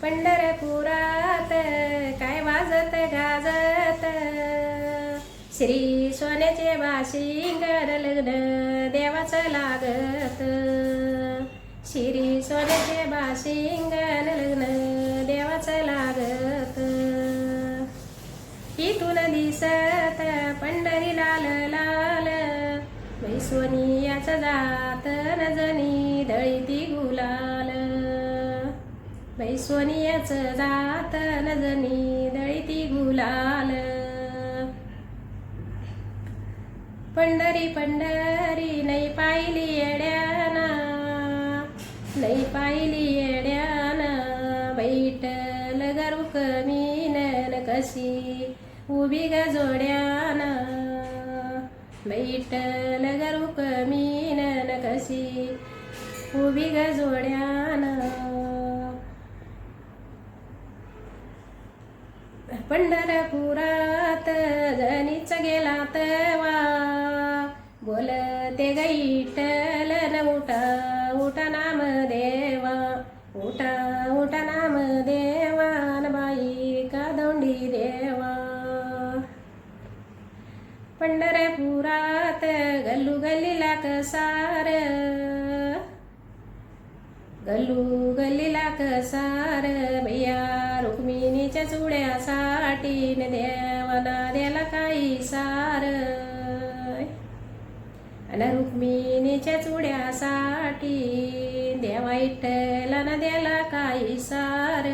पंढरपुरात काय वाजत गाजत, श्री सोन्याचे बाशिंगर लग्न देवाचं लागत. श्री सोन्याचे बाशिंगर लग्न देवाचं लागत. इथून दिसत पंढरी लाल लाल, बाई सोनियाचं जात नजनी दळीती गुलाल. बाई सोनियाचं जात नजनी दळीती गुलाल. पंढरी पंढरी नाही पाहिली येड्याना, नाही पाहिली येड्याना, बैठल गरुक मीनन कशी उभी ग जोड्याना. बैठल गरुक मीनन कशी उभी ग जोड्याना. पंढरपुरात जनीच गेला तवा, बोलते गैठल न उठा उठा नाम देवा. उठा उठा नाम देवा न बाई का दोंडी देवा. पंढरपुरात गल्लू गल्लीला कसार, गल्लू गल्लीला कसार, भैया रुक्मिणीच्या चुड्यासाठी न देवाना द्याला काही सार. अन रुक्मिणीच्या चुड्यासाठी देवा विठ्ठलानं द्याला काही सार.